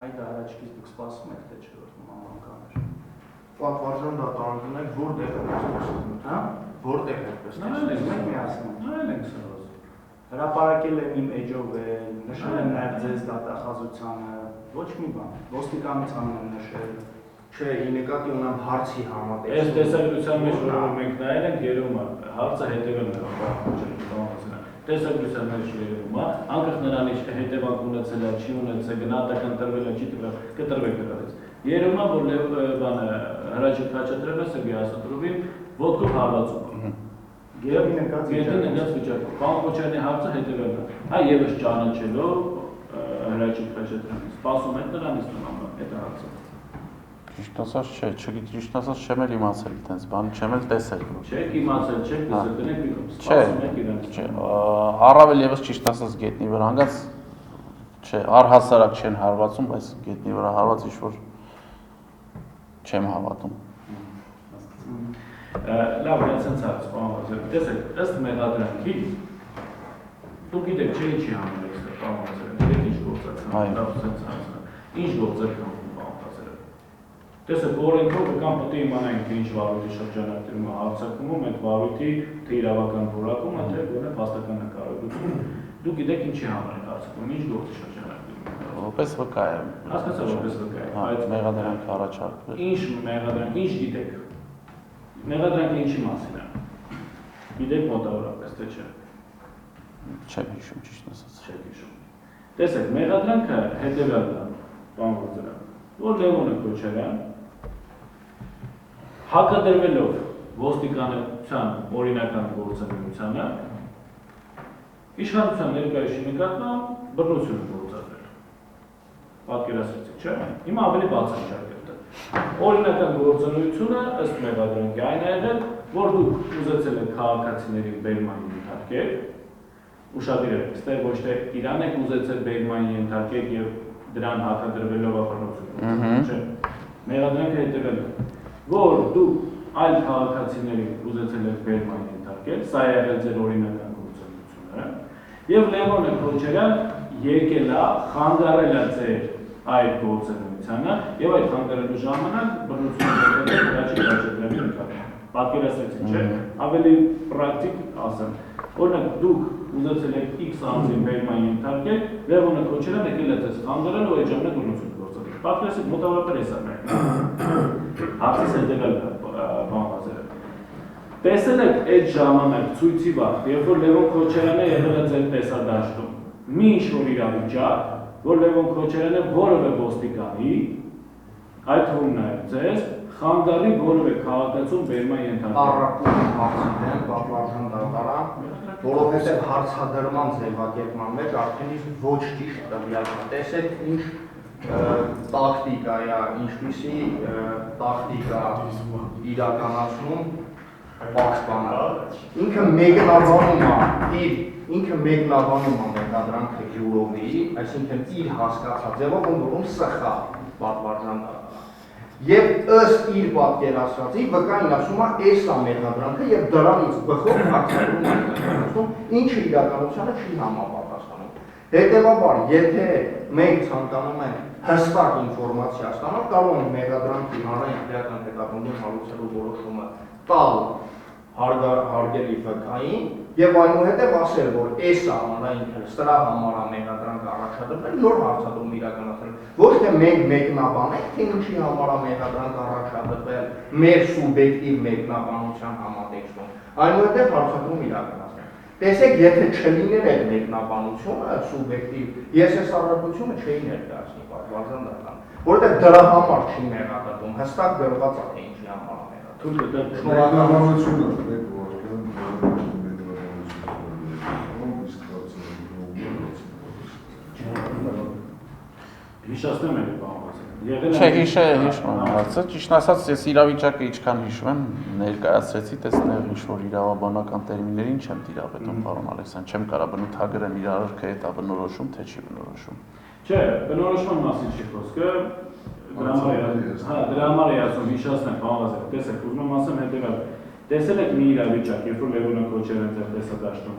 Այդ առաջկից դուք սպասում եք, թե չէ որ նման բան կաներ։ Պատվարժան դատարանում եք, որտեղ եք սպասում։ Հա? Որտեղ եք սպասում։ Մենք միասին։ Նայել ենք սրոս։ Հրապարակել եմ իմ էջով նշել եմ նաև ձեզ դատախազությանը, ոչ մի բան։ Ոստիկանությանն եմ նշել։ Չէ, ի նկատի ունեմ հարցի համատեղ։ Այս տեսագրության մեջ որ մենք նայել ենք երևում է հարցը հետևելն է բանացնա։ Տեսագրության մեջ երևում է, անկախ նրանից հետևանք ունեցել է, չի ունեցել, գնահատական տրվել է, չի տրվել, կտրվել դրանից։ Երևում է որ բանը Հրաչիկ Խաչատրյանը Սերգեյ Ասատրովին ոտքով հարվածում։ Գերի նկած վիճակով։ Պարոն Քոչարյանի հարցը հետևելն է։ Հա եւս ճանաչելով Հրաչիկ Խաչատրյանին սպասում են նրանից նման այդ հարցը։ Ճիշտ ասած չէ, ճիշտ ասած չեմ էլ իմացել այդպես բան, չեմ էլ տեսել։ Չեք իմացել, չեք տեսել, դնեք մի կողմ։ Չէ, չէ, առավել եւս ճիշտ ասած գետնի վրա հանգած չէ, առհասարակ չեն հարվածում, բայց գետնի վրա հարված ինչ-որ չեմ հավատում։ Լավ, այսպես հարց, պարոն Ղազարյան, տեսեք, ըստ մեղադրանքի դուք գիտեք, չէ ինչի համար է այստեղ, պարոն Ղազարյան, ինչ գործակցություն, ինչ գործակցություն Տեսեք, օրենքով կամ պետք է իմանանք, թե ինչ վարույթի շրջանակներում է հարձակվում, այդ վարույթի թե իրավական որակումը, թե գոնե փաստական նկարագրությունը։ Դուք գիտեք ինչի համար է հարձակվում, ինչ գործի շրջանակներում։ Որպես վկա է։ Հասկացա, որպես վկա է։ Այդ մեղադրանքը առաջարկվել։ Ինչ մեղադրանք, ինչ գիտեք։ Մեղադրանքը ինչի մասին է։ Գիտեք մոտավորապես, թե չէ։ Չեմ հիշում, ճիշտ ասած։ Չեք հիշում։ Տեսեք, մեղադրանքը հետևյալն է, պարոն Ղազարյան, որ Լևոն Քոչարյան հակադրվելով ոստիկանության օրինական գործունեությանը իշխանության ներկայացուցիչի նկատմամբ բռնություն գործադրել։ Պատկերացրեցիք, չէ՞։ Հիմա ավելի բացարձակ է դա։ Օրինական գործունեությունը ըստ մեղադրանքի այն է եղել, որ դուք ուզեցել եք քաղաքացիների բերման ենթարկել, ուշադրեք, այստեղ ոչ թե իրան եք ուզեցել բերման ենթարկել եւ դրան հակադրվելով բռնություն, չէ՞։ Մեղադրանքը հետևել է որ դուք այլ քաղաքացիների ուզեցել եք բերման ենթարկել, սա է եղել ձեր օրինական գործունեությունը, եւ Լևոն Քոչարյան եկել է խանգարել է ձեր այդ գործունեությանը եւ այդ խանգարելու ժամանակ բռնություն գործել Հրաչիկ Խաչատրյանի նկատմամբ։ Պատկերացրեցիք, չէ՞, ավելի պրակտիկ ասեմ, օրինակ դուք ուզեցել եք X անձին բերման ենթարկել, Լևոն Քոչարյանը եկել է ձեզ խանգարել ու այդ ժամանակ բռնություն գործել։ Պատկերացրեք, մոտավորապես էսա մեր։ Հարցից հետևել բան Ղազարյան։ Տեսել եք այդ ժամանակ ցույցի վաղ, երբ որ Լևոն Քոչարյանը եղել է ձեր տեսադաշտում, մի ինչ-որ իրավիճակ, որ Լևոն Քոչարյանը որևէ ոստիկանի, այդ թվում նաև ձեզ, խանգարի որևէ քաղաքացուն բերման ենթարկել։ Առաքում հարցի դեմ պատվարժան դատարան, որովհետև հարցադրման ձևակերպման մեջ արդեն իսկ ոչ ճիշտ տվյալն է։ Տեսեք ինչ տակտիկա է, ինչպիսի տակտիկա իրականացնում պաշտպանը։ Ինքը մեկնաբանում է մեղադրանքը յուրովի, այսինքն իր հասկացած ձևով որում սխալ պատվարժան դատարան։ Եվ ըստ իր պատկերացրածի վկային ասում է էս է մեղադրանքը եւ դրանից բխող հարձակում է իրականացնում, ինչը իրականությանը չի համապատասխանում։ Հետևաբար, եթե մենք ցանկանում ենք հստակ ինֆորմացիա ստանալ, կարող ենք մեղադրանքի հանրային քրեական հետապնդում հարուցելու որոշումը տալ հարգելի վկային եւ այնուհետեւ ասել, որ էս է հանրային սրա համար է մեղադրանք առաջադրվել, նոր հարցադրում իրականացնել։ Ոչ թե մենք մեկնաբանենք, թե ինչի համար է մեղադրանք առաջադրվել մեր սուբյեկտիվ մեկնաբանության համատեքստում, այնուհետեւ հարցադրում իրականացնել։ Տեսեք, եթե չլիներ այդ մեկնաբանությունը սուբյեկտիվ, ես այս առարկությունը չէի ներկայացնի պատվարժան դատարան, որովհետև դրա համար չի մեղադրվում, հստակ գրված է թե ինչի համար է Հիշացնեմ եք բանվացել։ Չէ, հիշում եմ հարցը, ճիշտ ասած ես իրավիճակը ինչքան հիշում եմ, ներկայացրեցի, տեսնեմ ինչ-որ իրավաբանական տերմիններին չեմ տիրապետում, պարոն Ալեքսան, չեմ կարող բնութագրեմ իր արարքը հետ է բնորոշում, թե չի բնորոշում։ Չէ, բնորոշման մասին չի խոսքը, դրա համար է ասում, հիշացնեմ, պարոն Ղազարյան, տեսեք, ուզում եմ ասեմ հետևյալը, տեսել եք մի իրավիճակ, երբ որ Լևոն Քոչարյանը ձեր տեսադաշտում